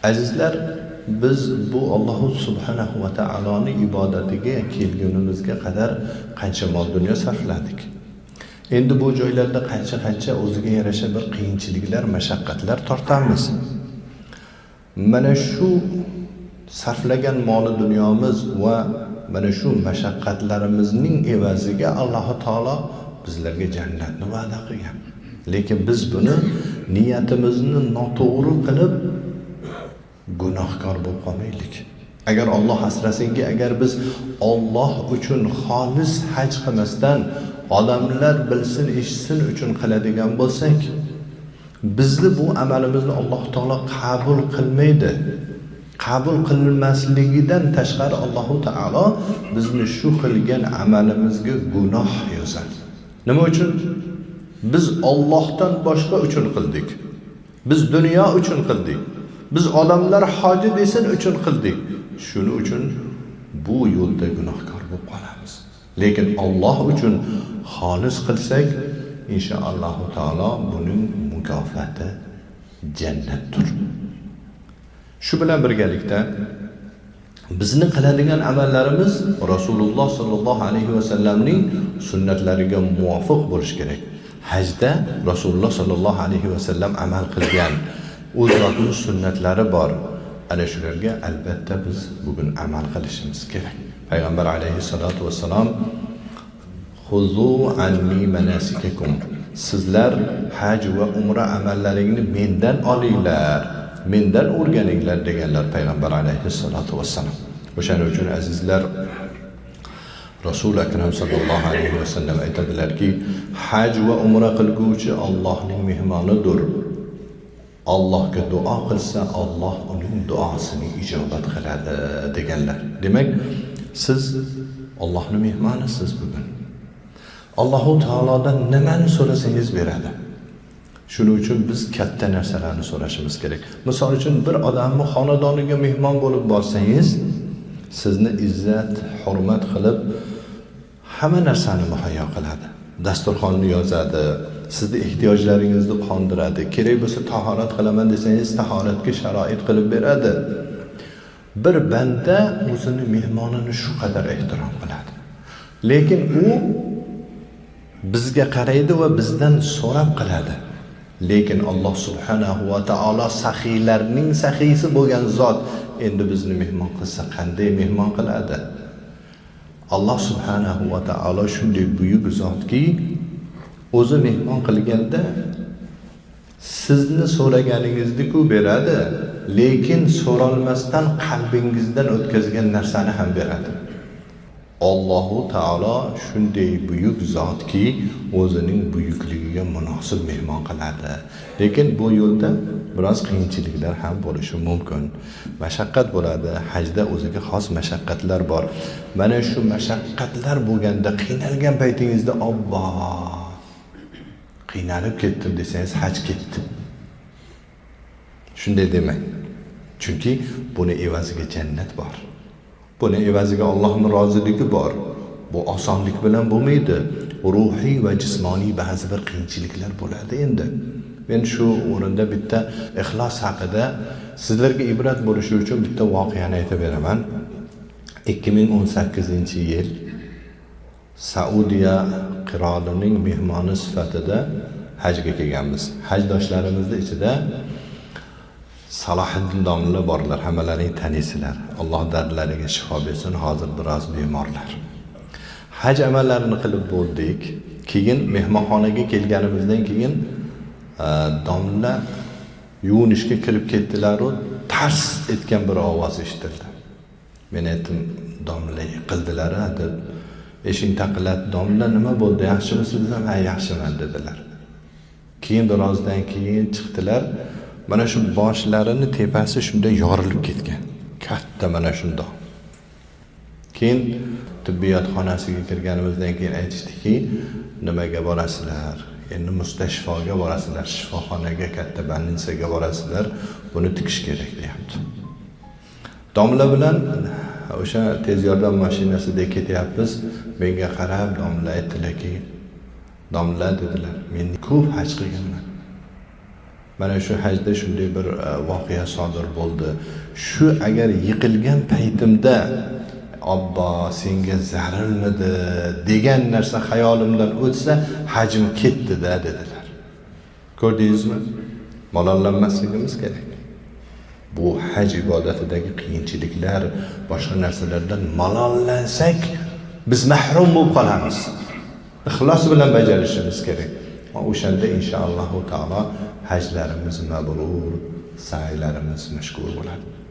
Azizlar, biz bu Alloh subhanahu va taoloning ibodatiga kelgunimizga qadar qancha mol dunyo sarfladik. Endi bu joylarda qancha o'ziga yarasha bir qiyinchiliklar, mashaqqatlar tortamiz. Mana shu sarflagan mol dunyomiz va mana shu mashaqqatlarimizning evaziga Alloh taolo bizlarga jannatni va'da qilgan. Lekin biz buni niyatimizni noto'g'ri qilib gunohkor bo'lib qolmaylik. Agar Alloh asrasinki, agar biz Alloh uchun xolis haj qilmasdan odamlar bilsin, eshitsin uchun qiladigan bo'lsak, bizni bu amalimizni Alloh taolo qabul qilmaydi. Qabul qilinmasligidan tashqari Alloh taolo bizni shu qilgan amalimizga gunoh yozadi. Nima uchun? Biz Allohdan boshqa uchun qildik. Biz dunyo uchun qildik. Biz odamlar hoji desin uchun qildik. Shuning uchun bu yo'lda gunohkor bo'lib qolamiz. Lekin Alloh uchun xolis qilsak, inshaalloh taolo buning mukofoti jannatdir. Shu bilan birgalikda bizni qiladigan amallarimiz Rasululloh sollallohu alayhi vasallamning sunnatlariga muvofiq bo'lishi kerak. Hajda Rasululloh sollallohu alayhi vasallam amal qilgan o'z zotning sunnatlari bor. Ana shularga albatta biz bugun amal qilishimiz kerak. Payg'ambar alayhissalatu vassalam "Xuzu anni manasikakum." Sizlar haj va umra amallaringni mendan olinglar, mendan o'rganinglar deganlar Payg'ambar alayhissalatu vassalam. O'shaning uchun azizlar, Rasul akram sallallohu alayhi vasallam aytadilarki, haj va umra qilguvchi Allohning mehmonidir. Allohga duo qilsa, Alloh uning duosini ijobat qiladi deganlar. Demak, siz Allohning mehmonisiz bugun. Alloh taolodan nimani so'rasangiz beradi. Shuning uchun biz katta narsalarni so'rashimiz kerak. Misol uchun bir odamning xonadoniga mehmon bo'lib borsangiz, sizni izzat, hurmat qilib hamma narsani muhayyo qiladi. Dasturxonni yozadi, sizni ehtiyojlaringizni qondiradi. Kerak bo'lsa tahorat qilaman desangiz, tahoratga sharoit qilib beradi. Bir banda o'zini mehmonini shu qadar ehtirom qiladi. Lekin u bizga qaraydi va bizdan so'rab qiladi. Lekin Alloh subhanahu va taolo saxiylarning saxiysi bo'lgan zot endi bizni mehmon qilsa qanday mehmon qiladi? Alloh subhanahu va taolo shunday buyuk zotki, o'zi mehmon qilganda sizni so'raganingizni-ku beradi, lekin so'ralmasdan qalbingizdan o'tkazgan narsani ham beradi. Allohu taolo shunday buyuk zotki, o'zining buyukligiga munosib mehmon qiladi. Lekin bu yo'lda biroz qiyinchiliklar ham bo'lishi mumkin. Mashaqqat bo'ladi. Hajda o'ziga xos mashaqqatlar bor. Mana shu mashaqqatlar bo'lganda, qiynalgan paytingizda Alloh qiynalib ketdim desangiz, haj ketdi. Shunday demang. Chunki buni evaziga jannat bor. Buni evaziga Allohning roziligi bor. Bu osonlik bilan bo'lmaydi. Ruhiy va jismoniy ba'zi bir qiyinchiliklar bo'ladi endi. Men shu o'rinda bitta ixlos haqida sizlarga ibrat bo'lishi uchun bitta voqeani aytib beraman. 2018-yil Saudiya qirolining mehmoni sifatida hajga kelganmiz. Hajdoshlarimizning ichida Salohiddin domlalar borlar, hammalaring tanisizlar. Alloh dardlariga shifo bersin, hozir biroz bemorlar. Haj amallarini qilib bo'ldik. Keyin mehmonxonaga kelganimizdan keyin domla yuvinishga kirib ketdilar va tars etgan bir ovoz eshitildi. Men aytdim, domla qildilar deb. Eshik taqillatdi. Domla nima bo'ldi? Yaxshimisiz desam, ha, yaxshiman dedilar. Keyin birozdan keyin chiqdilar. Mana shu boshlarini tepasi shunda yorilib ketgan. Katta mana shundoq. Keyin tibbiyot xonasiga kirganimizdan keyin aytishdiki, nimaga borasizlar? Endi mustashfoga borasizlar, shifoxonaga, katta больницаga borasizlar. Buni tikish kerak deyapti. Domla bilan o'sha tez yordam mashinasida ketyapmiz. Menga qarab domla aytdilarki, domla dedilar, men ko'p haj qilganman. mana shu hajda shunday bir voqea sodir bo'ldi. Shu agar yiqilgan paytimda Abba senga zararmidi degan narsa xayolimdan o'tsa, hajim ketdi-da dedilar. Ko'rdingizmi? Malollanmasligimiz kerak. Bu haj ibodatidagi qiyinchiliklar, boshqa narsalardan malollansak, biz mahrum bo'lib qolamiz. Ixlos bilan bajarishimiz kerak. O'shanda inshaalloh taolo hajlarimiz mabrur, sa'ylarimiz mashkur bo'ladi.